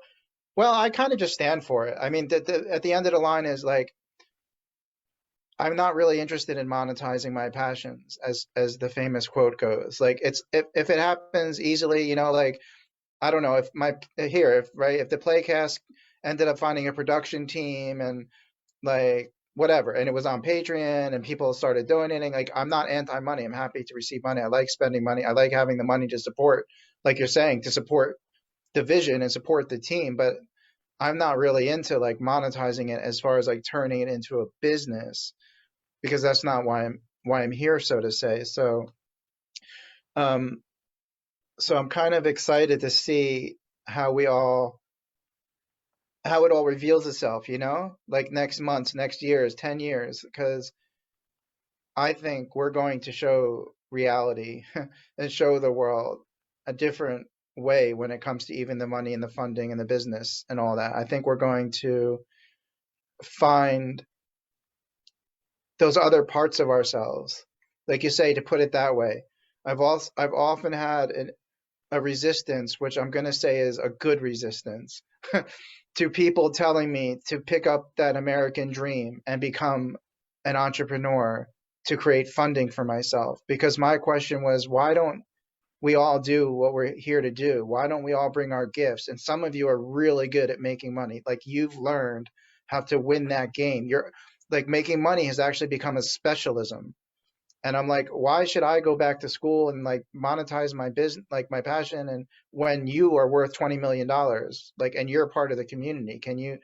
well, I kind of just stand for it. I mean, at the end of the line is like, I'm not really interested in monetizing my passions, as the famous quote goes. Like, it's if it happens easily, like, I don't know if if the Playcast ended up finding a production team and like whatever, and it was on Patreon and people started donating, like, I'm not anti-money. I'm happy to receive money. I like spending money. I like having the money to support, like you're saying, to support the vision and support the team. But I'm not really into like monetizing it as far as like turning it into a business, because that's not why I'm here, so to say. So so I'm kind of excited to see how it all reveals itself, like next month, next years, 10 years, because I think we're going to show reality and show the world a different way when it comes to even the money and the funding and the business and all that. I think we're going to find those other parts of ourselves, like you say, to put it that way. I've often had a resistance, which I'm going to say is a good resistance, to people telling me to pick up that American dream and become an entrepreneur to create funding for myself. Because my question was, why don't we all do what we're here to do? Why don't we all bring our gifts? And some of you are really good at making money. Like, you've learned how to win that game. You're like, making money has actually become a specialism. And I'm like, why should I go back to school and like monetize my business, like my passion, and when you are worth $20 million, like, and you're a part of the community? Can you,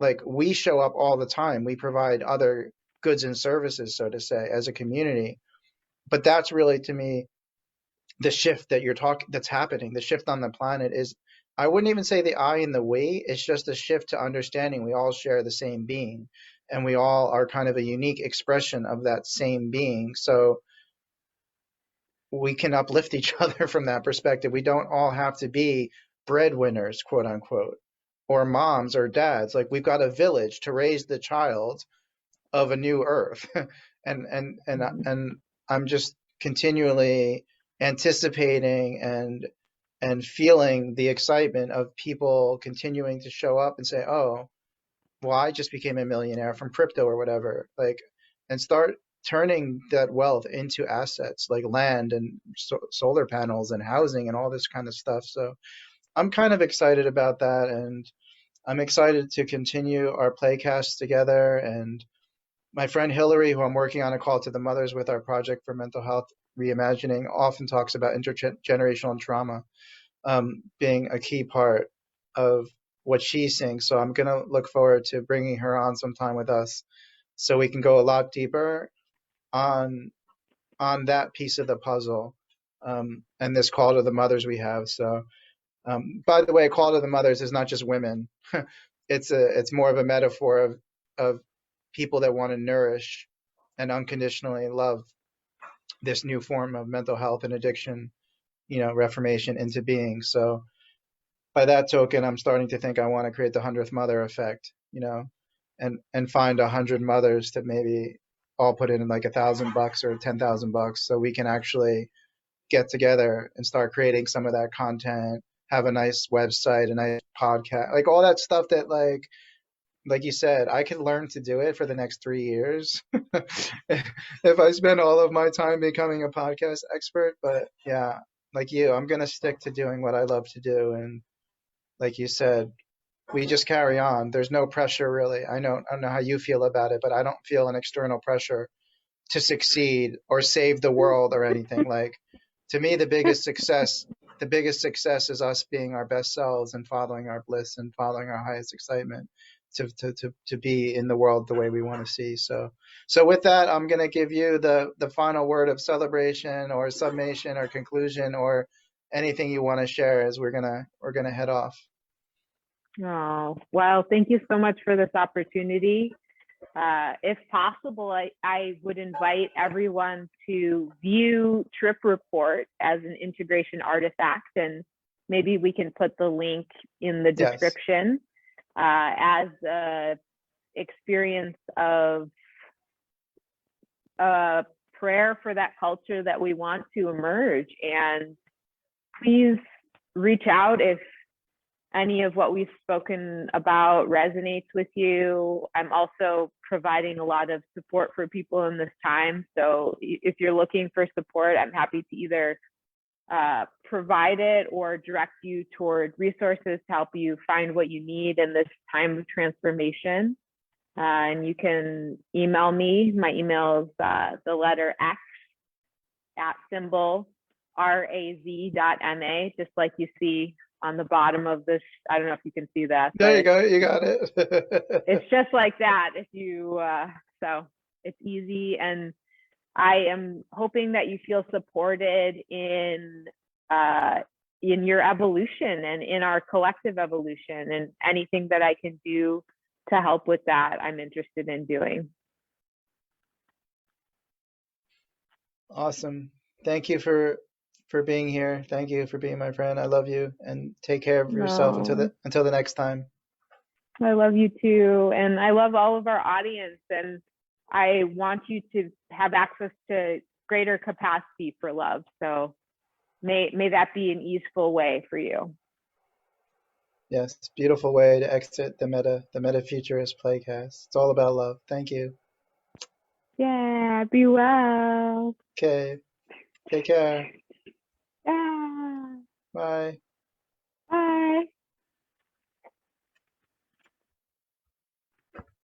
like, we show up all the time. We provide other goods and services, so to say, as a community. But that's really, to me, the shift that's happening. The shift on the planet is, I wouldn't even say the I and the we. It's just a shift to understanding we all share the same being, and we all are kind of a unique expression of that same being. So we can uplift each other from that perspective. We don't all have to be breadwinners, quote unquote, or moms or dads. Like we've got a village to raise the child of a new earth. And I'm just continually anticipating and feeling the excitement of people continuing to show up and say, "Oh, well, I just became a millionaire from crypto or whatever." Like, and start turning that wealth into assets like land and solar panels and housing and all this kind of stuff. So I'm kind of excited about that, and I'm excited to continue our playcast together. And my friend Hillary, who I'm working on a call to the mothers with our project for mental health reimagining, often talks about intergenerational trauma being a key part of what she's seeing. So I'm going to look forward to bringing her on sometime with us so we can go a lot deeper on that piece of the puzzle, and this call to the mothers we have. So by the way, call to the mothers is not just women. It's more of a metaphor of people that want to nourish and unconditionally love this new form of mental health and addiction, reformation into being. So by that token, I'm starting to think I want to create the 100th mother effect, and find 100 mothers that maybe all put in like $1,000 or $10,000, so we can actually get together and start creating some of that content, have a nice website, a nice podcast, like all that stuff that like you said, I could learn to do it for the next 3 years if I spend all of my time becoming a podcast expert. But yeah, like you, I'm going to stick to doing what I love to do. And like you said, we just carry on. There's no pressure really. I don't know how you feel about it, but I don't feel an external pressure to succeed or save the world or anything. Like, to me, the biggest success is us being our best selves and following our bliss and following our highest excitement to be in the world the way we want to see. So with that, I'm going to give you the final word of celebration or summation or conclusion or anything you want to share as we're gonna head off. Oh, well, thank you so much for this opportunity. If possible, I would invite everyone to view Trip Report as an integration artifact, and maybe we can put the link in the Yes. description as a experience of a prayer for that culture that we want to emerge. And please reach out if any of what we've spoken about resonates with you. I'm also providing a lot of support for people in this time. So if you're looking for support, I'm happy to either provide it or direct you toward resources to help you find what you need in this time of transformation. And you can email me. My email is the letter X at symbol raz.ma, just like you see on the bottom of this. I don't know if you can see that. There you go. You got it. It's just like that. If you, so it's easy. And I am hoping that you feel supported in your evolution and in our collective evolution, and anything that I can do to help with that, I'm interested in doing. Awesome. Thank you for being here. Thank you for being my friend. I love you, and take care of yourself until the next time. I love you too. And I love all of our audience, and I want you to have access to greater capacity for love. So may that be an easeful way for you. Yes, beautiful way to exit the Meta Futurist Playcast. It's all about love. Thank you. Yeah, be well. Okay. Take care. Yeah. Bye.